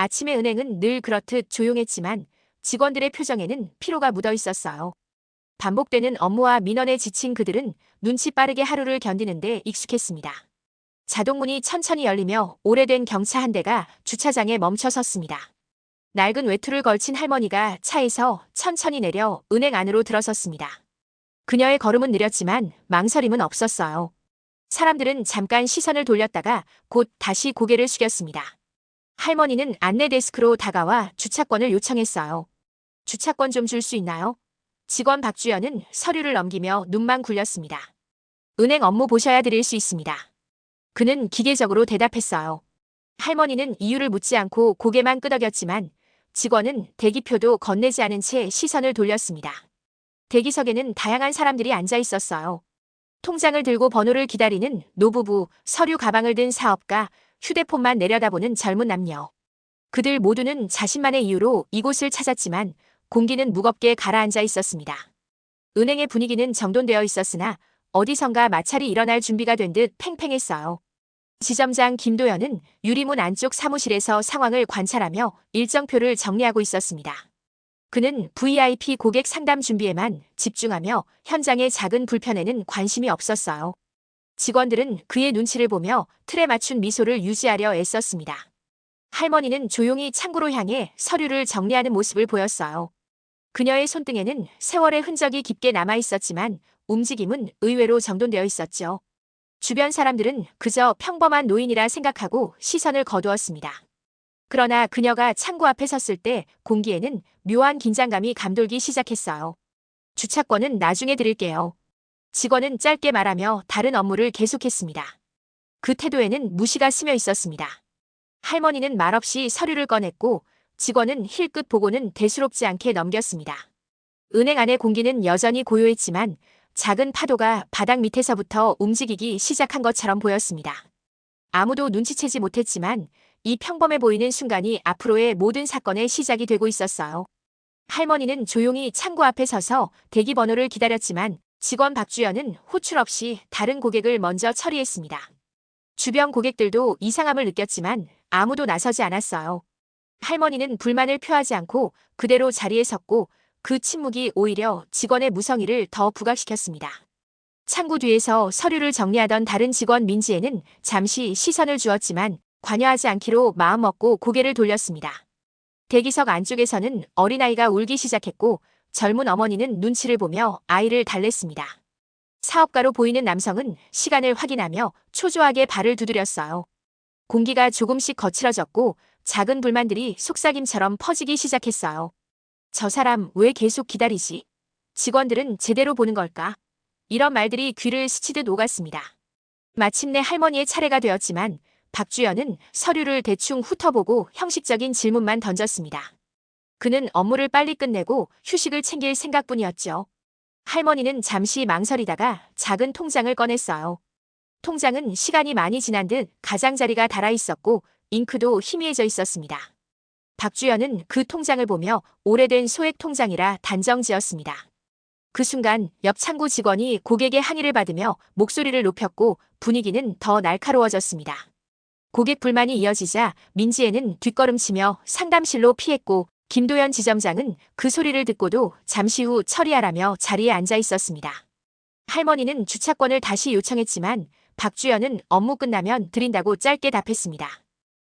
아침의 은행은 늘 그렇듯 조용했지만 직원들의 표정에는 피로가 묻어 있었어요. 반복되는 업무와 민원에 지친 그들은 눈치 빠르게 하루를 견디는데 익숙했습니다. 자동문이 천천히 열리며 오래된 경차 한 대가 주차장에 멈춰 섰습니다. 낡은 외투를 걸친 할머니가 차에서 천천히 내려 은행 안으로 들어섰습니다. 그녀의 걸음은 느렸지만 망설임은 없었어요. 사람들은 잠깐 시선을 돌렸다가 곧 다시 고개를 숙였습니다. 할머니는 안내 데스크로 다가와 주차권을 요청했어요. 주차권 좀 줄 수 있나요? 직원 박주연은 서류를 넘기며 눈만 굴렸습니다. 은행 업무 보셔야 드릴 수 있습니다. 그는 기계적으로 대답했어요. 할머니는 이유를 묻지 않고 고개만 끄덕였지만 직원은 대기표도 건네지 않은 채 시선을 돌렸습니다. 대기석에는 다양한 사람들이 앉아 있었어요. 통장을 들고 번호를 기다리는 노부부, 서류 가방을 든 사업가, 휴대폰만 내려다보는 젊은 남녀. 그들 모두는 자신만의 이유로 이곳을 찾았지만 공기는 무겁게 가라앉아 있었습니다. 은행의 분위기는 정돈되어 있었으나 어디선가 마찰이 일어날 준비가 된 듯 팽팽했어요. 지점장 김도연은 유리문 안쪽 사무실에서 상황을 관찰하며 일정표를 정리하고 있었습니다. 그는 VIP 고객 상담 준비에만 집중하며 현장의 작은 불편에는 관심이 없었어요. 직원들은 그의 눈치를 보며 틀에 맞춘 미소를 유지하려 애썼습니다. 할머니는 조용히 창구로 향해 서류를 정리하는 모습을 보였어요. 그녀의 손등에는 세월의 흔적이 깊게 남아 있었지만 움직임은 의외로 정돈되어 있었죠. 주변 사람들은 그저 평범한 노인이라 생각하고 시선을 거두었습니다. 그러나 그녀가 창구 앞에 섰을 때 공기에는 묘한 긴장감이 감돌기 시작했어요. 주차권은 나중에 드릴게요. 직원은 짧게 말하며 다른 업무를 계속했습니다. 그 태도에는 무시가 스며 있었습니다. 할머니는 말없이 서류를 꺼냈고 직원은 힐끗 보고는 대수롭지 않게 넘겼습니다. 은행 안의 공기는 여전히 고요했지만 작은 파도가 바닥 밑에서부터 움직이기 시작한 것처럼 보였습니다. 아무도 눈치채지 못했지만 이 평범해 보이는 순간이 앞으로의 모든 사건의 시작이 되고 있었어요. 할머니는 조용히 창구 앞에 서서 대기 번호를 기다렸지만 직원 박주연은 호출 없이 다른 고객을 먼저 처리했습니다. 주변 고객들도 이상함을 느꼈지만 아무도 나서지 않았어요. 할머니는 불만을 표하지 않고 그대로 자리에 섰고 그 침묵이 오히려 직원의 무성의를 더 부각시켰습니다. 창구 뒤에서 서류를 정리하던 다른 직원 민지에는 잠시 시선을 주었지만 관여하지 않기로 마음먹고 고개를 돌렸습니다. 대기석 안쪽에서는 어린아이가 울기 시작했고 젊은 어머니는 눈치를 보며 아이를 달랬습니다. 사업가로 보이는 남성은 시간을 확인하며 초조하게 발을 두드렸어요. 공기가 조금씩 거칠어졌고 작은 불만들이 속삭임처럼 퍼지기 시작했어요. 저 사람 왜 계속 기다리지? 직원들은 제대로 보는 걸까? 이런 말들이 귀를 스치듯 오갔습니다. 마침내 할머니의 차례가 되었지만 박주연은 서류를 대충 훑어보고 형식적인 질문만 던졌습니다. 그는 업무를 빨리 끝내고 휴식을 챙길 생각뿐이었죠. 할머니는 잠시 망설이다가 작은 통장을 꺼냈어요. 통장은 시간이 많이 지난 듯 가장자리가 달아 있었고 잉크도 희미해져 있었습니다. 박주연은 그 통장을 보며 오래된 소액 통장이라 단정지었습니다. 그 순간 옆 창구 직원이 고객의 항의를 받으며 목소리를 높였고 분위기는 더 날카로워졌습니다. 고객 불만이 이어지자 민지애는 뒷걸음치며 상담실로 피했고 김도연 지점장은 그 소리를 듣고도 잠시 후 처리하라며 자리에 앉아 있었습니다. 할머니는 주차권을 다시 요청했지만 박주연은 업무 끝나면 드린다고 짧게 답했습니다.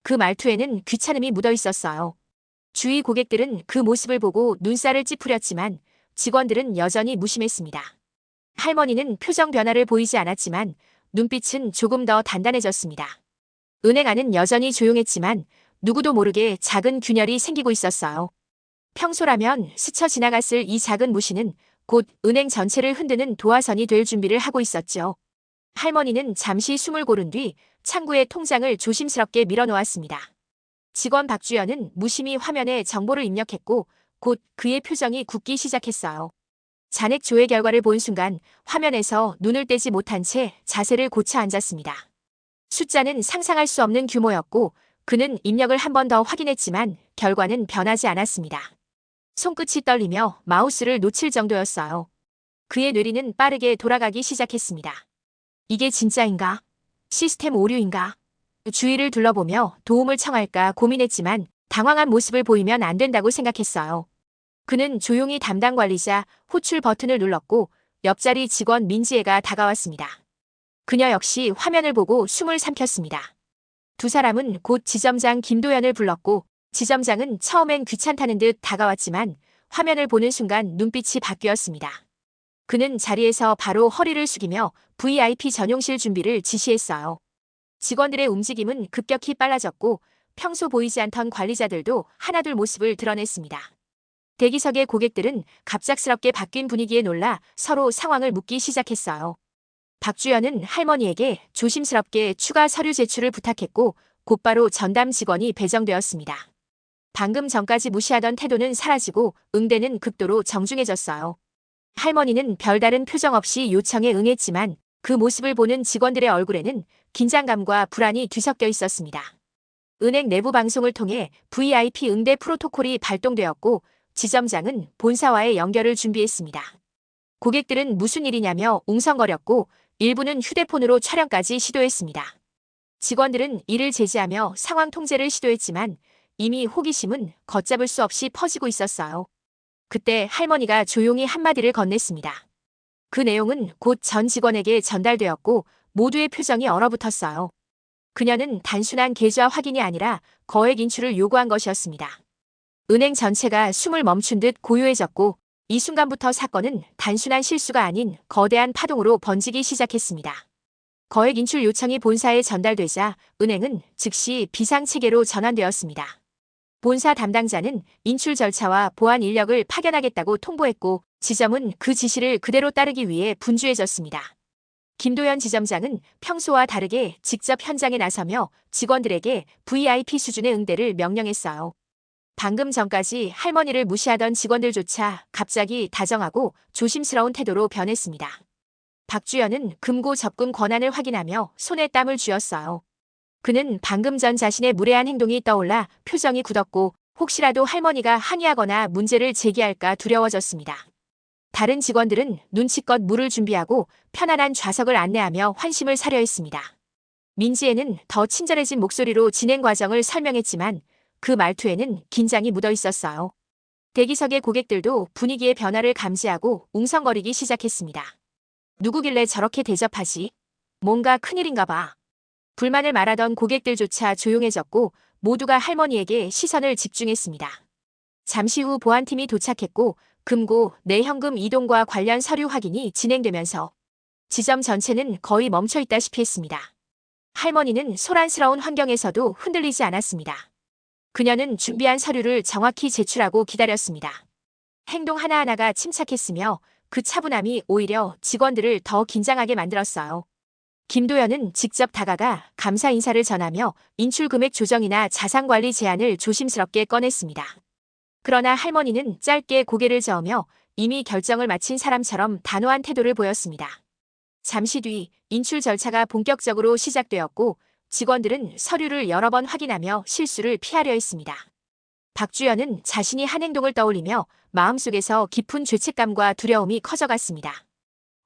그 말투에는 귀찮음이 묻어 있었어요. 주위 고객들은 그 모습을 보고 눈살을 찌푸렸지만 직원들은 여전히 무심했습니다. 할머니는 표정 변화를 보이지 않았지만 눈빛은 조금 더 단단해졌습니다. 은행 안은 여전히 조용했지만 누구도 모르게 작은 균열이 생기고 있었어요. 평소라면 스쳐 지나갔을 이 작은 무시는 곧 은행 전체를 흔드는 도화선이 될 준비를 하고 있었죠. 할머니는 잠시 숨을 고른 뒤 창구에 통장을 조심스럽게 밀어놓았습니다. 직원 박주연은 무심히 화면에 정보를 입력했고 곧 그의 표정이 굳기 시작했어요. 잔액 조회 결과를 본 순간 화면에서 눈을 떼지 못한 채 자세를 고쳐 앉았습니다. 숫자는 상상할 수 없는 규모였고 그는 입력을 한 번 더 확인했지만 결과는 변하지 않았습니다. 손끝이 떨리며 마우스를 놓칠 정도였어요. 그의 뇌리는 빠르게 돌아가기 시작했습니다. 이게 진짜인가? 시스템 오류인가? 주위를 둘러보며 도움을 청할까 고민했지만 당황한 모습을 보이면 안 된다고 생각했어요. 그는 조용히 담당 관리자 호출 버튼을 눌렀고 옆자리 직원 민지혜가 다가왔습니다. 그녀 역시 화면을 보고 숨을 삼켰습니다. 두 사람은 곧 지점장 김도연을 불렀고 지점장은 처음엔 귀찮다는 듯 다가왔지만 화면을 보는 순간 눈빛이 바뀌었습니다. 그는 자리에서 바로 허리를 숙이며 VIP 전용실 준비를 지시했어요. 직원들의 움직임은 급격히 빨라졌고 평소 보이지 않던 관리자들도 하나둘 모습을 드러냈습니다. 대기석의 고객들은 갑작스럽게 바뀐 분위기에 놀라 서로 상황을 묻기 시작했어요. 박주연은 할머니에게 조심스럽게 추가 서류 제출을 부탁했고 곧바로 전담 직원이 배정되었습니다. 방금 전까지 무시하던 태도는 사라지고 응대는 극도로 정중해졌어요. 할머니는 별다른 표정 없이 요청에 응했지만 그 모습을 보는 직원들의 얼굴에는 긴장감과 불안이 뒤섞여 있었습니다. 은행 내부 방송을 통해 VIP 응대 프로토콜이 발동되었고 지점장은 본사와의 연결을 준비했습니다. 고객들은 무슨 일이냐며 웅성거렸고 일부는 휴대폰으로 촬영까지 시도했습니다. 직원들은 이를 제지하며 상황 통제를 시도했지만 이미 호기심은 걷잡을 수 없이 퍼지고 있었어요. 그때 할머니가 조용히 한마디를 건넸습니다. 그 내용은 곧 전 직원에게 전달되었고 모두의 표정이 얼어붙었어요. 그녀는 단순한 계좌 확인이 아니라 거액 인출을 요구한 것이었습니다. 은행 전체가 숨을 멈춘 듯 고요해졌고 이 순간부터 사건은 단순한 실수가 아닌 거대한 파동으로 번지기 시작했습니다. 거액 인출 요청이 본사에 전달되자 은행은 즉시 비상체계로 전환되었습니다. 본사 담당자는 인출 절차와 보안 인력을 파견하겠다고 통보했고 지점은 그 지시를 그대로 따르기 위해 분주해졌습니다. 김도연 지점장은 평소와 다르게 직접 현장에 나서며 직원들에게 VIP 수준의 응대를 명령했어요. 방금 전까지 할머니를 무시하던 직원들조차 갑자기 다정하고 조심스러운 태도로 변했습니다. 박주연은 금고 접근 권한을 확인하며 손에 땀을 쥐었어요. 그는 방금 전 자신의 무례한 행동이 떠올라 표정이 굳었고 혹시라도 할머니가 항의하거나 문제를 제기할까 두려워졌습니다. 다른 직원들은 눈치껏 물을 준비하고 편안한 좌석을 안내하며 환심을 사려 했습니다. 민지혜는 더 친절해진 목소리로 진행 과정을 설명했지만 그 말투에는 긴장이 묻어 있었어요. 대기석의 고객들도 분위기의 변화를 감지하고 웅성거리기 시작했습니다. 누구길래 저렇게 대접하지? 뭔가 큰일인가 봐. 불만을 말하던 고객들조차 조용해졌고 모두가 할머니에게 시선을 집중했습니다. 잠시 후 보안팀이 도착했고 금고 내 현금 이동과 관련 서류 확인이 진행되면서 지점 전체는 거의 멈춰 있다시피 했습니다. 할머니는 소란스러운 환경에서도 흔들리지 않았습니다. 그녀는 준비한 서류를 정확히 제출하고 기다렸습니다. 행동 하나하나가 침착했으며 그 차분함이 오히려 직원들을 더 긴장하게 만들었어요. 김도연은 직접 다가가 감사 인사를 전하며 인출 금액 조정이나 자산관리 제안을 조심스럽게 꺼냈습니다. 그러나 할머니는 짧게 고개를 저으며 이미 결정을 마친 사람처럼 단호한 태도를 보였습니다. 잠시 뒤 인출 절차가 본격적으로 시작되었고 직원들은 서류를 여러 번 확인하며 실수를 피하려 했습니다. 박주연은 자신이 한 행동을 떠올리며 마음속에서 깊은 죄책감과 두려움이 커져갔습니다.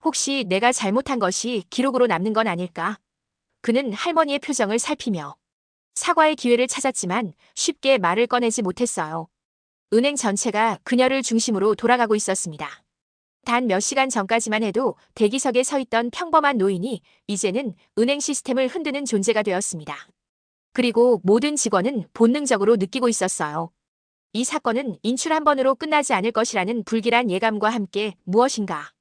혹시 내가 잘못한 것이 기록으로 남는 건 아닐까? 그는 할머니의 표정을 살피며 사과의 기회를 찾았지만 쉽게 말을 꺼내지 못했어요. 은행 전체가 그녀를 중심으로 돌아가고 있었습니다. 단 몇 시간 전까지만 해도 대기석에 서 있던 평범한 노인이 이제는 은행 시스템을 흔드는 존재가 되었습니다. 그리고 모든 직원은 본능적으로 느끼고 있었어요. 이 사건은 인출 한 번으로 끝나지 않을 것이라는 불길한 예감과 함께 무엇인가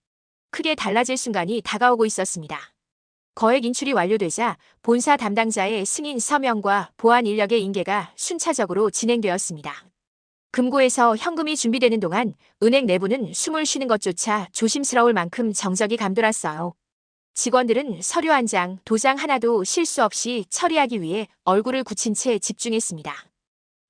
크게 달라질 순간이 다가오고 있었습니다. 거액 인출이 완료되자 본사 담당자의 승인 서명과 보안 인력의 인계가 순차적으로 진행되었습니다. 금고에서 현금이 준비되는 동안 은행 내부는 숨을 쉬는 것조차 조심스러울 만큼 정적이 감돌았어요. 직원들은 서류 한 장, 도장 하나도 실수 없이 처리하기 위해 얼굴을 굳힌 채 집중했습니다.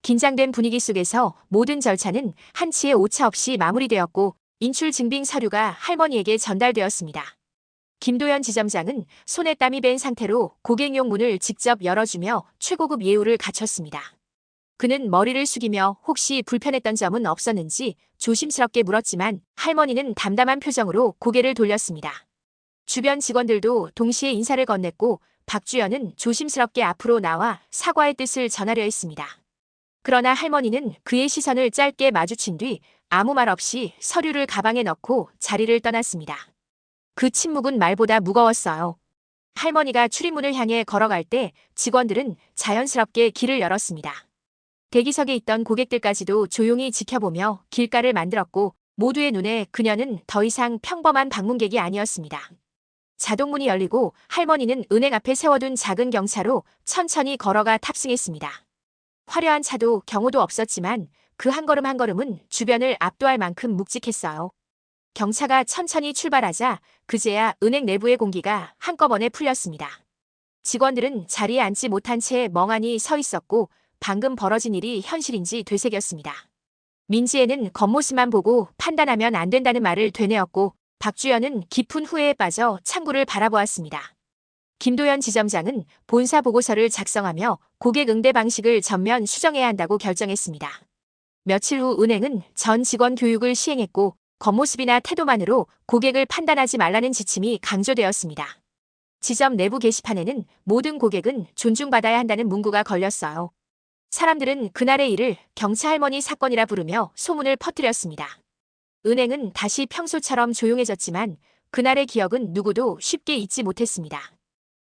긴장된 분위기 속에서 모든 절차는 한치의 오차 없이 마무리되었고 인출 증빙 서류가 할머니에게 전달되었습니다. 김도연 지점장은 손에 땀이 밴 상태로 고객용 문을 직접 열어주며 최고급 예우를 갖췄습니다. 그는 머리를 숙이며 혹시 불편했던 점은 없었는지 조심스럽게 물었지만 할머니는 담담한 표정으로 고개를 돌렸습니다. 주변 직원들도 동시에 인사를 건넸고 박주연은 조심스럽게 앞으로 나와 사과의 뜻을 전하려 했습니다. 그러나 할머니는 그의 시선을 짧게 마주친 뒤 아무 말 없이 서류를 가방에 넣고 자리를 떠났습니다. 그 침묵은 말보다 무거웠어요. 할머니가 출입문을 향해 걸어갈 때 직원들은 자연스럽게 길을 열었습니다. 대기석에 있던 고객들까지도 조용히 지켜보며 길가를 만들었고 모두의 눈에 그녀는 더 이상 평범한 방문객이 아니었습니다. 자동문이 열리고 할머니는 은행 앞에 세워둔 작은 경차로 천천히 걸어가 탑승했습니다. 화려한 차도 경호도 없었지만 그 한 걸음 한 걸음은 주변을 압도할 만큼 묵직했어요. 경차가 천천히 출발하자 그제야 은행 내부의 공기가 한꺼번에 풀렸습니다. 직원들은 자리에 앉지 못한 채 멍하니 서 있었고 방금 벌어진 일이 현실인지 되새겼습니다. 민지애는 겉모습만 보고 판단하면 안 된다는 말을 되뇌었고 박주연은 깊은 후회에 빠져 창구를 바라보았습니다. 김도연 지점장은 본사 보고서를 작성하며 고객 응대 방식을 전면 수정해야 한다고 결정했습니다. 며칠 후 은행은 전 직원 교육을 시행했고 겉모습이나 태도만으로 고객을 판단하지 말라는 지침이 강조되었습니다. 지점 내부 게시판에는 모든 고객은 존중받아야 한다는 문구가 걸렸어요. 사람들은 그날의 일을 경차 할머니 사건이라 부르며 소문을 퍼뜨렸습니다. 은행은 다시 평소처럼 조용해졌지만 그날의 기억은 누구도 쉽게 잊지 못했습니다.